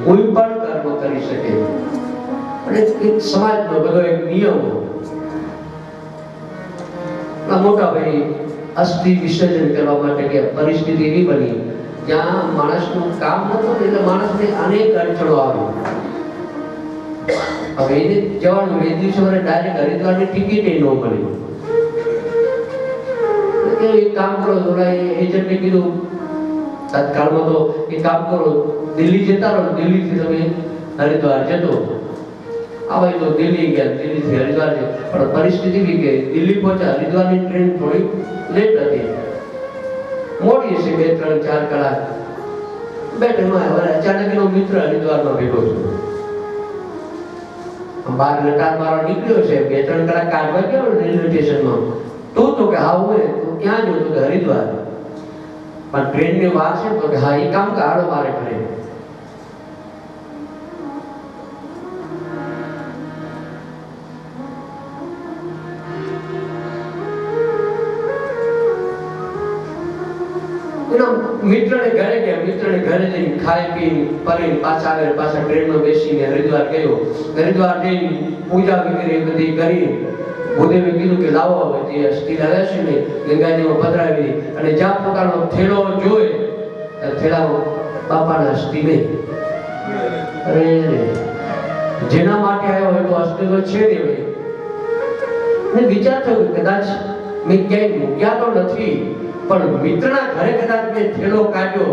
કોઈ પણ કર્મ કરી શકે. અને એક સમાજનો બધો એક નિયમ મોટા ભાઈ અસ્થિ વિસર્જન કરવા માટે કે પરિસ્થિતિ એવી બની જ્યાં માણસનું કામ નતું એટલે માણસને અનેક અડચણો આવી. હવે એને જવાનું એ દિવસે મને ડાયરેક્ટ હરિદ્વારની ટિકિટ ન મળી. એક કામ કરો, થોડા એજન્ટે કીધું તત્કાળમાં તો એક કામ કરો, દિલ્હી જતા રહો, દિલ્હીથી તમે હરિદ્વાર જતો. હવે તો દિલ્હી ગયા, દિલ્હીથી હરિદ્વાર છે. પણ પરિસ્થિતિ બી કે દિલ્હી પહોંચ્યા, હરિદ્વારની ટ્રેન થોડી લેટ હતી, મોડી હશે 2-3-4 કલાક. બેઠેમાં હવે અચાનક એનો મિત્ર હરિદ્વારમાં ભેગો છે. બાર લટાર મારવા નીકળ્યો છે, 2-3 કલાક કાઢવા ગયો રેલવે સ્ટેશનમાં. તું તો કે હા હોય તું ક્યાં જો? તો કે હરિદ્વાર. પણ ટ્રેનની વાર છે તો કે હા એ કામ કાઢો મારે ઘરે. મિત્રને ઘરે ગયા, મિત્રને ઘરે જઈને ખાઈ પી પરીને પાછા આવે, પાછા ટ્રેનમાં બેસીને હરિદ્વાર ગયો. હરિદ્વાર જઈને પૂજા વગેરે બધી કરી ભૂદેવે કીધું કે લાવો હવે જે અસ્થિ લાવ્યા છે ને ગંગાજીમાં પધરાવી. અને જ્યાં પોતાનો થેલો જોઈ થેલામાં બાપાના અસ્થિ નહીં. અરે જેના માટે આવ્યો હોય તો અસ્થિ તો છે ને ભાઈ. ને વિચાર થયો કે કદાચ મેં ક્યાંય મૂક્યા તો નથી, પણ મિત્રના ઘરે કદાચ મેં થેલો કાઢ્યો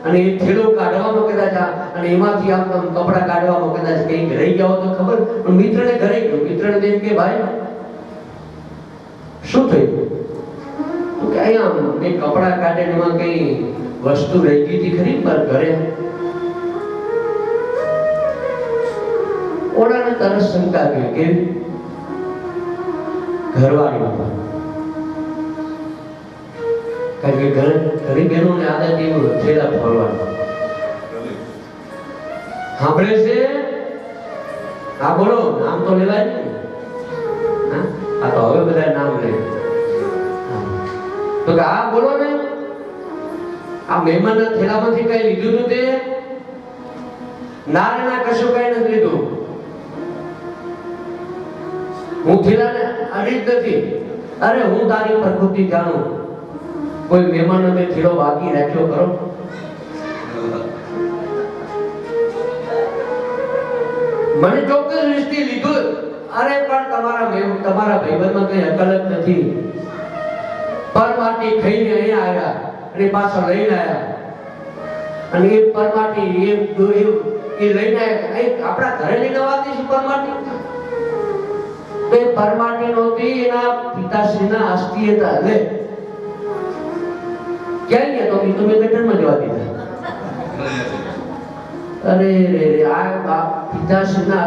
અને એ થેલો કાઢવામાં કદાચ અને એમાંથી આમ કપડા કાઢવામાં કદાચ કંઈક રહી ગયા તો ખબર. પણ મિત્રને ઘરે ગયો, મિત્રને જેમ કે ભાઈ શું થયું? તો કે અહીંયા મેં કપડા કાઢ્યા એમાં કઈ વસ્તુ રહી ગઈ હતી ખરી મારા ઘરે. ઓળાને તરત શંકા ગઈ કે ઘરવાળી ઉપર. કારણ કે ઘણી બહેનોને આદત એવું થેલા ફોડવાનું. સાંભળે છે? હા બોલો, નામ તો લેવાય ને. આ તો હવે બધા નામ લે. તો કે હા બોલો ને, આ મહેમાનના થેલામાંથી કઈ લીધું હતું તે? ના રે ના, કશું કઈ નથી લીધું. હું થેલાને અડી જ નથી. અરે હું તારી પ્રકૃતિ જાણું. કોઈ મહેમાનનો તે થેલો બાકી રાખ્યો કરો? મને ચોક્કસ રીતથી લીધું. અરે પણ તમારા ભાઈબંધમાં કઈ અકલ જ નથી. પરમાટી ખાઈને અહીંયા આવ્યા અને પાછા લઈને આવ્યા. અને એ પરમાટી એ લઈને આવ્યા. આપણા ઘરે લઈને આવતી છે પરમાટી. તો એ પરમાટી નહોતી, એના પિતાશ્રીના અસ્થિ હતા. લે ક્યાં ગયા? તો તમે ગટરમાં જવા દીધા. અરે રે આ પિતાશ્રીના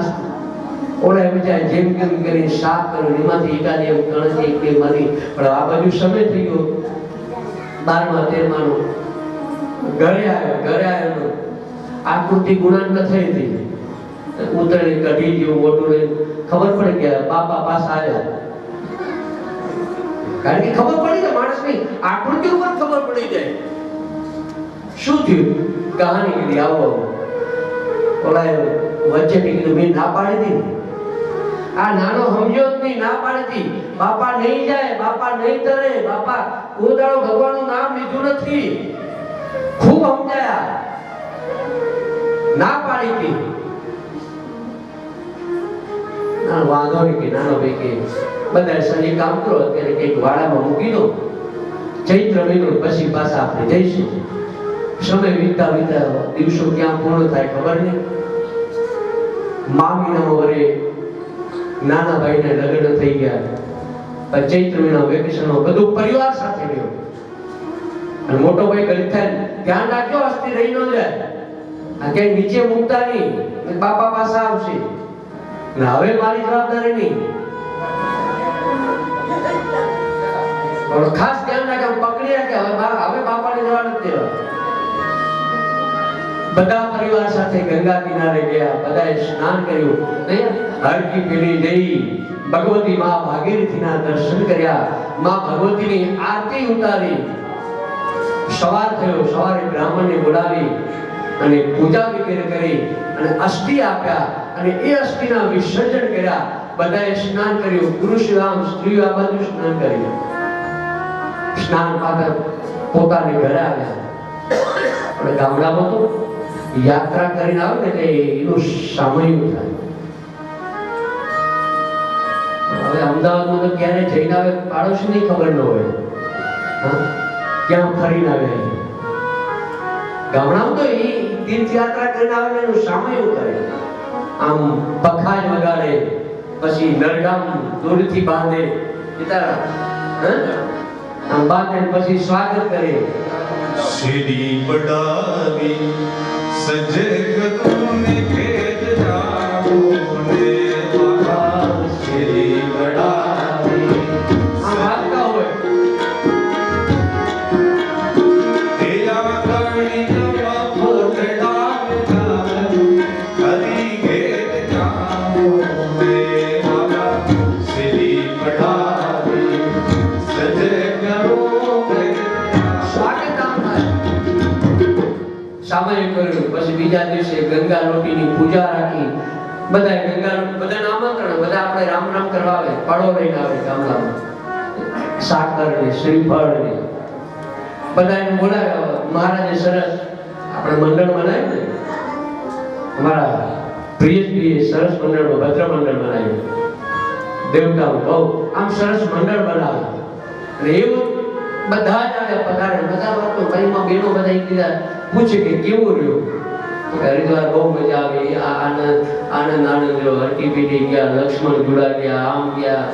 ઓલા બધા જેમ કેમ કરી સાફ કર્યું, એમાંથી એકાદી એમ કણથી એક મળી. પણ આ બાજુ સમય થઈ ગયો 12મા 13માનો. ઘરે આવ્યો આકૃતિ ગુણાંક થઈ હતી. ઉતરી કઢી જેવું મોટું લઈને ખબર પડે કે બાપા પાછા આવ્યા. કારણ કે ખબર પડી જાય માણસની આકૃતિ ઉપર ખબર પડી જાય શું થયું. કહાની કીધી આવો. ઓલા વચ્ચે કીધું મેં ના પાડી દીધી. આ નાનો સમજો જ નહીં, ના પાડી દીધી. બાપા નહીં જાય, બાપા નહીં તરે, બાપા કોઈ દાડો ભગવાનનું નામ લીધું નથી. ખૂબ સમજાયા, ના પાડી દીધી. વાંધો નહીં કે નાનો ભાઈ કે બધા શનિ કામ કરો, અત્યારે કંઈક વાડામાં મૂકી દો, ચૈત્ર મહિનો પછી પાછા આપણે જઈશું. સમય વીતતા દિવસો ક્યાં પૂર્ણ થાય ખબર નહીં. મામીના વરે નાના ભાઈને લગ્ન થઈ ગયા. ચૈત્ર મહિના વેકેશનમાં બધું પરિવાર સાથે ગયો. અને મોટો ભાઈ ગરીબ થાય ધ્યાન રાખજો, અસ્થિ રહી ન જાય. આ ક્યાંય નીચે મૂકતા નહીં, બાપા પાસે આવશે. હવે મારી જવાબદારી નહીં. ખાસ ધ્યાન રાખે, પકડી રાખે. હવે બાપાને જવા નથી દેવા. બધા પરિવાર સાથે ગંગા કિનારે ગયા, બધાએ સ્નાન કર્યું. હરકી પેઢી જઈ ભગવતી માં ભાગીરથીના દર્શન કર્યા. માં ભગવતીની આરતી ઉતારી. સવાર થયો, સવારે બ્રાહ્મણને બોલાવી અને પૂજા વગેરે કરી અને અસ્થિ આપ્યા અને એ અસ્થિના વિસર્જન કર્યા. બધાએ સ્નાન કર્યું, પુરુષ આમ સ્ત્રીઓ આ બધું સ્નાન કર્યું. સ્નાન પાછળ પોતાને ઘરે આવ્યા. અને ગામડામાં તો યાત્રા કરીને આવે ને એટલે એનું સામયિક થાય. હવે અમદાવાદમાં તો ક્યારે જઈને આવે પાડોશીની ખબર ન હોય, ક્યાં ફરીને આવે. ગામડામાં તો એ તીર્થયાત્રા કરીને આવે એનું સામયિક કરે. આમ પખાજ વગાડે, પછી નરગામ દોરીથી બાંધે, આમ બાંધે પછી સ્વાગત કરે. શ્રી બડાવી સજે ગતુને ખેત જાઓ ને મહા શ્રી બડાવી આ વાર્તા હોય. દેયા કરણી નવા ફોટડા હરી ખેત જાઓ ને મહા શ્રી બડાવી સજે કરો સામાયિક કર્યું. પછી બીજા દિવસે ગંગા લોટીની પૂજા રાખી. બધાને આમંત્રણ, બધા આપણે રામ રામ કરવા આવે, ફળો લઈને આવે ગામડામાં, સાકર ને શ્રીફળ ને બધાને બોલાવ્યા. મહારાજે સરસ આપણે મંડળ બનાવ્યું ને, અમારા પ્રિયજીએ સરસ મંડળ, ભદ્ર મંડળ બનાવ્યું. દેવતાઓ બહુ આમ સરસ મંડળ બનાવ્યું. અને એવું બધા જ આવ્યા, પધારે. બધા વાતો ભાઈમાં બેનો બધા એકબીજા પૂછે કે કેવું રહ્યું. તો હરિદ્વાર બહુ મજા આવી, આનંદ રહ્યો. હરકી પીડી ગયા, લક્ષ્મણ જોડા ગયા, આમ ગયા,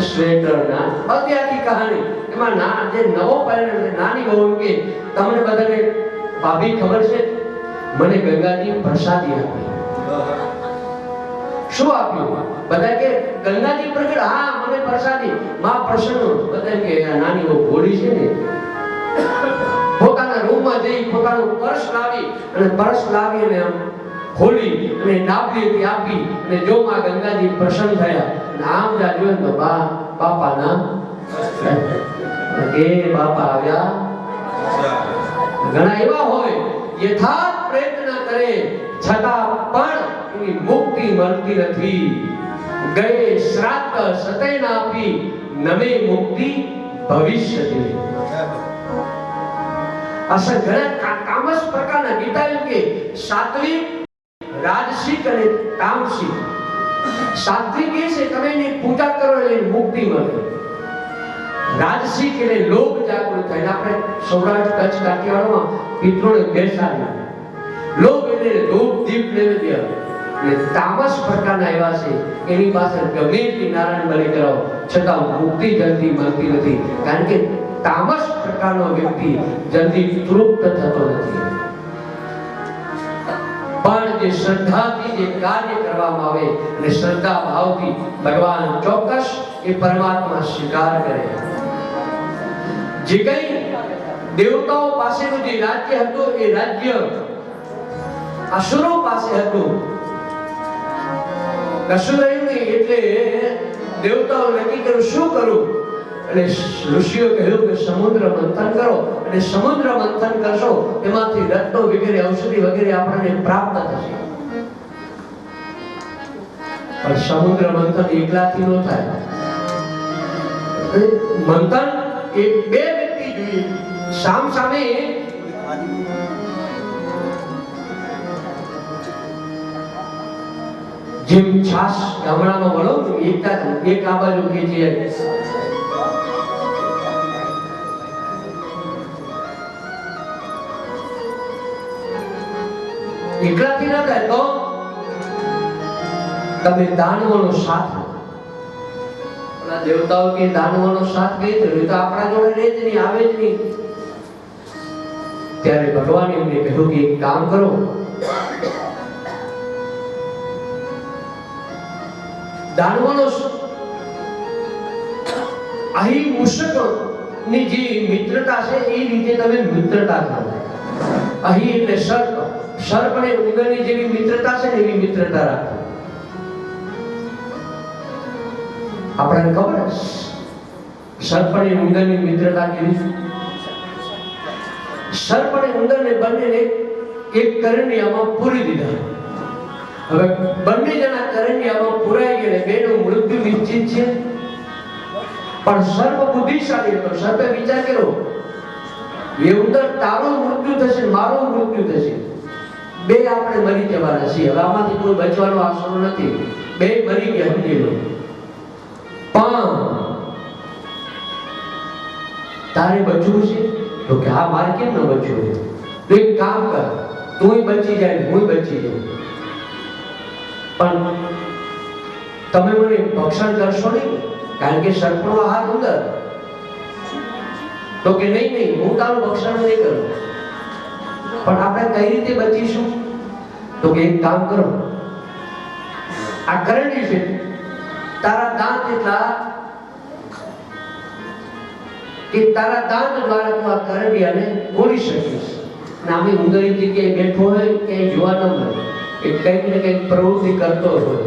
સ્વેટર ના બધી આખી કહાની. એમાં જે નવો પરિણામ નાની બહુ કે તમને બધાને ભાભી ખબર છે, મને ગંગાજી પ્રસાદી આપી. શું આપ્યું? બધા કે ગંગાજી પ્રગટ. હા, મને પ્રસાદી. માં પ્રસન્ન. બધા કે નાની બહુ ઘોડી છે ને, પોતાના રૂમમાં જઈ પોતાનું પર્સ લાવી અને આમ ખોલી અને ડાબલીથી આપી અને જો માં ગંગાજી પ્રસન્ન થયા. અને આમ જા જોયું તો બાપાના કે બાપા આવ્યા. ઘણા એવા હોય યથાર્થ પ્રયત્ન કરે છતાં પણ એની મુક્તિ મળતી નથી. ગયે શ્રાદ્ધ સતય ના આપી, નમે મુક્તિ ભવિષ્યથી. અસર ઘણા તામસ પ્રકારના ગીતા એમ કે સાત્વિક, રાજસિક અને તામસિક. સાત્વિક એ છે તમે એની પૂજા કરો એટલે મુક્તિ મળે. રાજસિક એટલે લોભ જાગૃત થાય. આપણે સૌરાષ્ટ્ર કચ્છ કાઠિયાવાડમાં પિતૃને બેસાડે. લોભ એટલે ધૂપ દીપ નૈવેદ્ય. અને તામસ પ્રકારના એવા છે એની પાસે ગમે એટલી નારાયણ બલિ કરાવો છતાં મુક્તિ જલ્દી મળતી નથી. કારણ કે તામસ પ્રકારનો વ્યક્તિ જલ્દી તૃપ્ત થતો નથી. પણ જે શ્રદ્ધાથી જે કાર્ય કરવામાં આવે અને શ્રદ્ધા ભાવથી ભગવાન ચોક્કસ એ પરમાત્મા સ્વીકાર કરે. જે કઈ દેવતાઓ પાસેનું જે રાજ્ય હતું એ રાજ્ય અસુરો પાસે હતું. કશું રહ્યું નહીં. એટલે દેવતાઓ નક્કી કર્યું શું કરું. એટલે ઋષિઓ કહ્યું કે સમુદ્ર મંથન કરો, અને સમુદ્ર મંથન કરશો એમાંથી રત્નો વગેરે ઔષધિ વગેરે આપણને પ્રાપ્ત થશે. પણ સમુદ્ર મંથન એકલાથી ન થાય. મંથન એ બે વ્યક્તિ જોઈએ, સામ સામે. જેમ છાસ ગામડામાં વળો એક આ બાજુ કે છે એકલાથી ના થાય તો તમે દાનવોનો સાથ. દેવતાઓ કે દાનવોનો સાથ કઈ થયો તો આપણા જોડે રહે જ નહીં, આવે જ નહીં. ત્યારે ભગવાન એમને કહ્યું કે એક કામ કરો, દાનવોનો અહીં મૂષક ની જે મિત્રતા છે એ રીતે તમે મિત્રતા કરો. અહીં એટલે સર્પ અને ઉંદરની જેવી મિત્રતા છે ને એવી મિત્રતા રાખો. આપણને ખબર સર્પ અને ઉંદરની મિત્રતા કેવી? સર્પ અને ઉંદરને બંનેને એક કરંડિયામાં પૂરી દીધા. હવે બંને જણા કરંડિયામાં પૂરાઈ ગયા, બેનું મૃત્યુ નિશ્ચિત છે. પણ સર્પ બુદ્ધિશાળી હતો. સર્પે વિચાર કર્યો, એ ઉંદર તારું મૃત્યુ થશે, મારું મૃત્યુ થશે, બે આપણે મરી જવાના છીએ. હવે આમાંથી કોઈ બચવાનો આશરો નથી, બે મરી ગયા, સમજી લો. પણ તારે બચવું છે? તો કે હા, મારે કેમ ન બચવું? તો એક કામ કર, તું બચી જાય, હું બચી જાઉં, પણ તમે મને ભક્ષણ કરશો નહીં, કારણ કે સર્પનો આહાર ઉંદર. તો કે નહીં નહીં, હું તારું ભક્ષણ નહીં કરું. પણ આપણે કઈ રીતે બચીશું? તો કે એક કામ કરો, આ કરંડી છે, તારા દાંત એટલા કે તારા દાંત દ્વારા તું આ કરંડિયાને તોડી શકીશ. નામે ઉંદરની જગ્યાએ બેઠો હોય ક્યાંય જોવા ન મળે, એ કંઈક ને કંઈક પ્રવૃત્તિ કરતો હોય.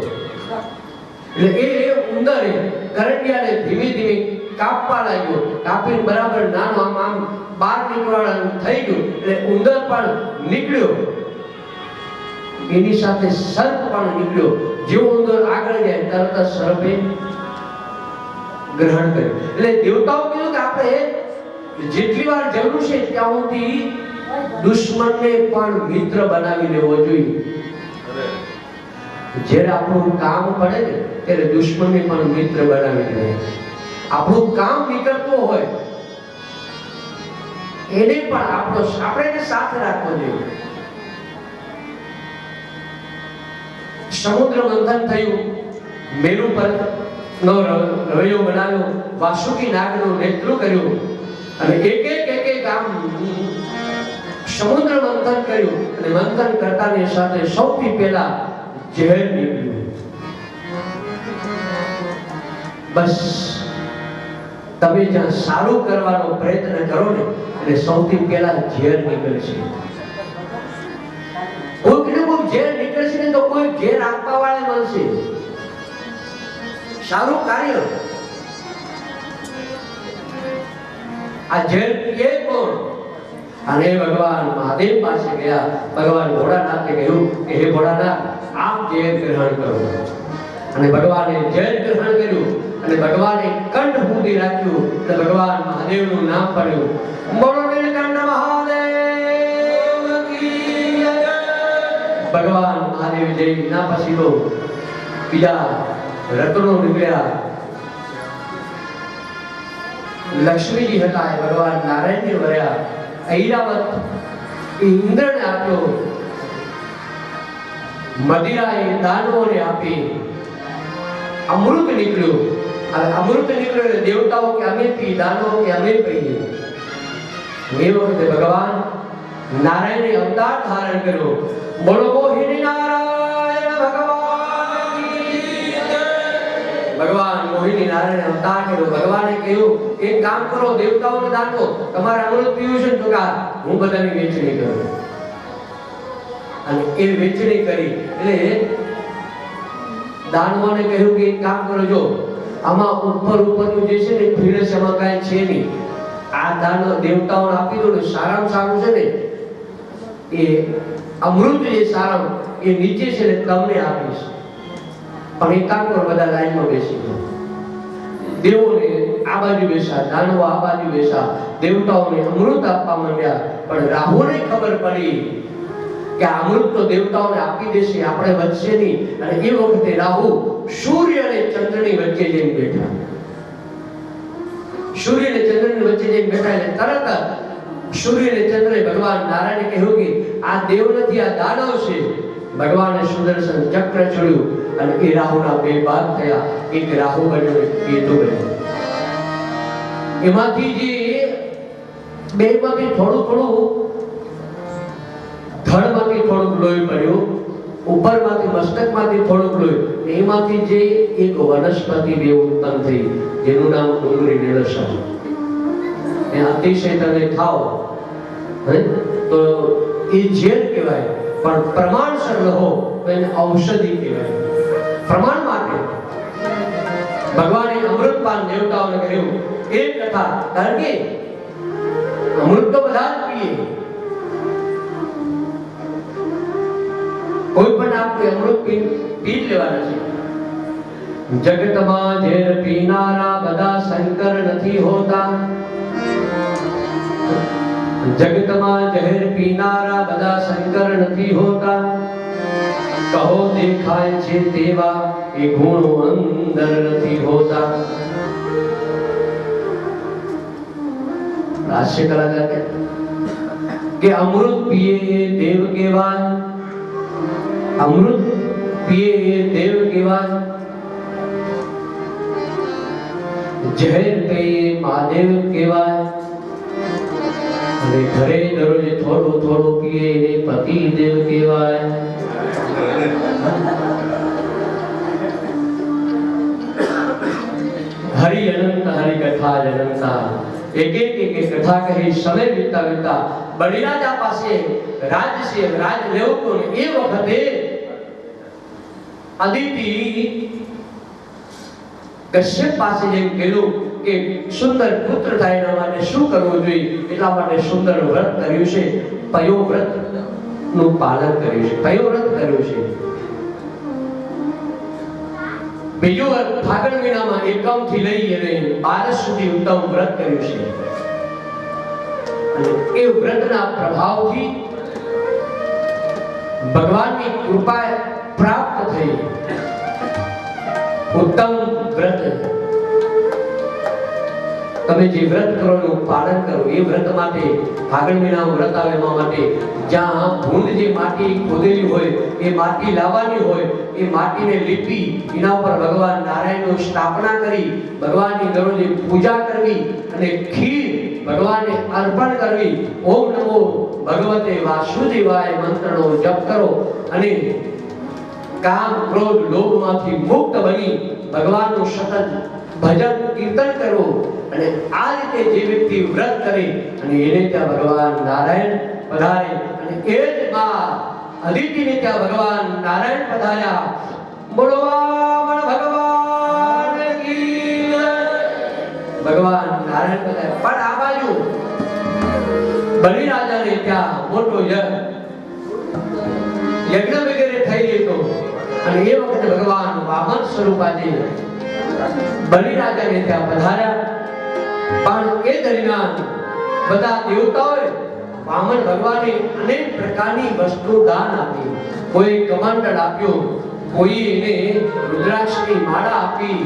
એટલે એ ઉંદરે કરંડિયાને ધીમે ધીમે કાપવા લાગ્યો. કાપીને બરાબર નાનો આમ આમ બહાર નીકળવાનું થઈ ગયું. એટલે ઉંદર પણ નીકળ્યો, એની સાથે સર્પ પણ નીકળ્યો. જેવો ઉંદર આગળ જાય તરત જ સર્પે ગ્રહણ કર્યું. એટલે દેવતાઓ કીધું કે આપણે જેટલી વાર જરૂર છે ત્યાં સુધી દુશ્મનને પણ મિત્ર બનાવી લેવો જોઈએ. જ્યારે આપણું કામ પડે ને ત્યારે દુશ્મનને પણ મિત્ર બનાવી લેવો. આપણું કામ નીકળતું હોય એને પણ આપણે એને સાથે રાખવો જોઈએ. સમુદ્ર મંથન થયું, મેરુ પર્વતનો રવૈયો બનાવ્યો, વાસુકી નાગનું નેતૃત્વ કર્યું, અને એક એક આમ સમુદ્ર મંથન કર્યું. અને મંથન કરતાની સાથે સૌથી પહેલા ઝેર નીકળ્યું. બસ તમે જ્યાં સારું કરવાનો પ્રયત્ન કરો ને એટલે સૌથી પહેલા ઝેર નીકળશે. કોઈ ઝેર નીકળશે ને તો કોઈ ઝેર આપવા વાળા મળશે. સારું કાર્ય. આ ઝેર એ કોણ? અને ભગવાન મહાદેવ પાસે ગયા. ભગવાન ભોળાનાથે કહ્યું કે હે ભોળાનાથ, આપ ઝેર ગ્રહણ કરો. અને ભગવાને ઝેર ગ્રહણ કર્યું. અને ભગવાને કંઠ સુધી રાખ્યું. અને ભગવાન મહાદેવનું નામ પડ્યું. બોલો નીલકંઠ મહાદેવ કી જય. ભગવાન મહાદેવ જય. ના પછી તો બીજા રત્નો નીકળ્યા. લક્ષ્મીજી હતા એ ભગવાન નારાયણને વર્યા. ઐરાવત એ ઇન્દ્રને આપ્યો. મદિરા એ દાનવોને આપી. અમૃત નીકળ્યું. અમૃત નીકળ્યું એટલે દેવતાઓ કે અમે પી, દાનવો કે અમે પીએ. એ વખતે ભગવાન નારાયણે અવતાર ધારણ કર્યો. બોલો મોહિની નારાયણ ભગવાન કી જય. ભગવાન મોહિની નારાયણે અવતાર કર્યો. ભગવાને કહ્યું એક કામ કરો, દેવતાઓને દાનવો, તમારે અમૃત પીવું છે તો કા હું બધાની વેચણી કરું. અને એ વેચણી કરી એટલે દાનવોને કહ્યું કે એક કામ કરો, જો આમાં ઉપરનું જે છે ને ભીડ છે, એમાં કાંઈ છે નહીં. આ દાન દેવતાઓને આપી દો ને, સારામાં સારું છે ને એ અમૃત જે સારું એ નીચે છે ને તમને આપીશ. પણ એક કામ કરો, બધા લાઈનમાં બેસી જાઓ. દેવોને આ બાજુ બેસા, દાનવો આ બાજુ બેસા. દેવતાઓને અમૃત આપવા માંડ્યા. પણ રાહુને ખબર પડી કે આ અમૃત તો દેવતાઓને આપી દેશે, આપણે વધશે નહીં. અને એ વખતે રાહુ સૂર્ય અને ચંદ્રની વચ્ચે જઈને બેઠા. સૂર્ય અને ચંદ્રની વચ્ચે જઈને બેઠા એટલે તરત સૂર્ય અને ચંદ્રે ભગવાન નારાયણે કહ્યું કે આ દેવ નથી, આ દાનવ છે. ભગવાને સુદર્શન ચક્ર છોડ્યું અને એ રાહુના બે ભાગ થયા. એક રાહુ બન્યો, એક કેતુ બન્યો. એમાંથી જે બેમાંથી થોડું ધડમાંથી થોડુંક લોહી પડ્યું, ઉપરમાંથી મસ્તકમાંથી થોડુંક લોહી. એમાંથી જે એક વનસ્પતિ બે ઉત્પન્ન થઈ જેનું નામ ડુંગળી નિળસા. એ અતિશય તમે ખાઓ તો એ ઝેર કહેવાય, પણ પ્રમાણસર રહો તો એને ઔષધિ કહેવાય. પ્રમાણ માટે ભગવાને અમૃતપાન દેવતાઓને કહ્યું એ કથા, કારણ કે અમૃત તો બધા જ પીએ. કોઈ પણ આપણે અમૃત પી લેવાના છે. જગતમાં ઝેર પીનારા બધા શંકર નથી હોતા. જગતમાં ઝેર પીનારા બધા શંકર નથી હોતા. કહો દેખાય છે તેવા એ ગુણો અંદર નથી હોતા. હાસ્ય કલાકાર કે અમૃત પીએ એ દેવ કહેવાય. અમૃત પીએ એ દેવ કહેવાય. ઝેર પીએ મહાદેવ કહેવાય. અને ઘરે દરરોજ થોડું થોડું પીએ એને પતિ દેવ કહેવાય. હરિ અનંત હરિ કથા અનંતા. એક કથા કહી સમય વિતાવતા બલિરાજા પાસે રાજ લેવું કોને એ વખતે અદિતિ કશ્યપ પાસે જેમ કહેલું કે સુંદર પુત્ર થાય એના માટે શું કરવું જોઈએ, એટલા માટે સુંદર વ્રત કર્યું છે. પયોવ્રત નું પાલન કર્યું છે. પયોવ્રત કર્યું છે. બીજું ફાગણ મહિનામાં એકમ થી લઈ અને 12 સુધી ઉત્તમ વ્રત કર્યું છે. અને એ વ્રતના પ્રભાવથી ભગવાનની કૃપા પ્રાપ્ત થઈ. ઉત્તમ વ્રત તમે જે વ્રત કરો એનું પાલન કરો. એ વ્રત માટે ફાગણ મહિનામાં વ્રત આવે એમાં માટે જ્યાં ભૂંડ જે માટી ખોદેલી હોય એ માટી લાવવાની હોય, એ માટીને લીપી એના ઉપર ભગવાન નારાયણની સ્થાપના કરી ભગવાનની દરરોજ પૂજા કરવી અને ખીર ભગવાનને અર્પણ કરવી. ઓમ નમો ભગવતે વાસુદેવાય મંત્રનો જપ કરો અને કામ ક્રોધ લોભમાંથી મુક્ત બની ભગવાનનું સતત ભજન કીર્તન કરવું. અને આ રીતે જે વ્યક્તિ વ્રત કરે અને એને ત્યાં ભગવાન નારાયણ પધારે. અને એ જ માં અદિતિને ત્યાં ભગવાન નારાયણ પધાર્યા. બોલો વામન ભગવાન કી જય. ભગવાન નારાયણ પધાર્યા. પણ આ બાજુ બલિરાજાને ત્યાં મોટો યજ્ઞ વગેરે થઈ ગયો અને એ વખતે ભગવાન વામન સ્વરૂપ આજે બલિરાજાને ત્યાં પધાર્યા. પણ એ દરમિયાન બધા દેવતાઓએ વામન ભગવાનને અનેક પ્રકારની વસ્તુ દાન આપી. કોઈ કમંડળ આપ્યું, કોઈ એને રુદ્રાક્ષની માળા આપી,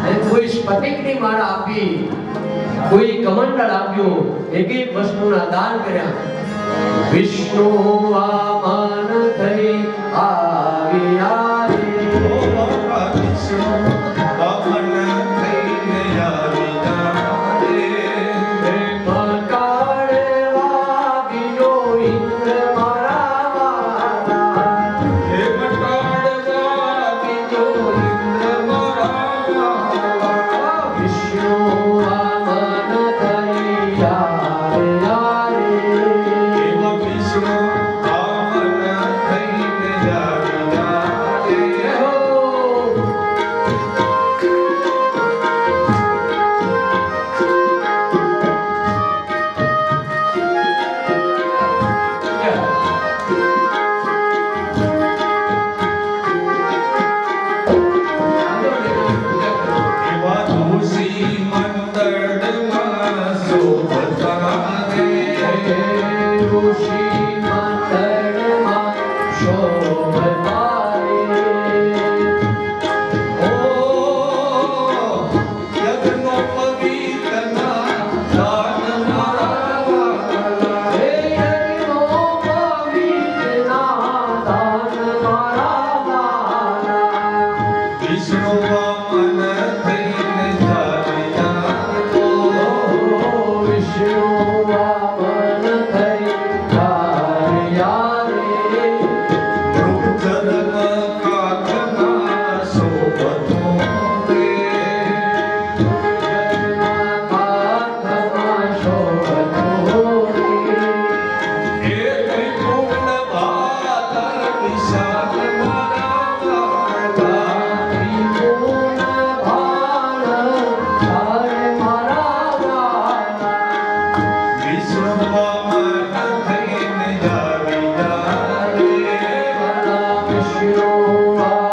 અને કોઈ સ્ફટિકની માળા આપી, કોઈ કમંડળ આપ્યું. એક એક વસ્તુના દાન કર્યા. વિષ્ણુ વામન થઈ આ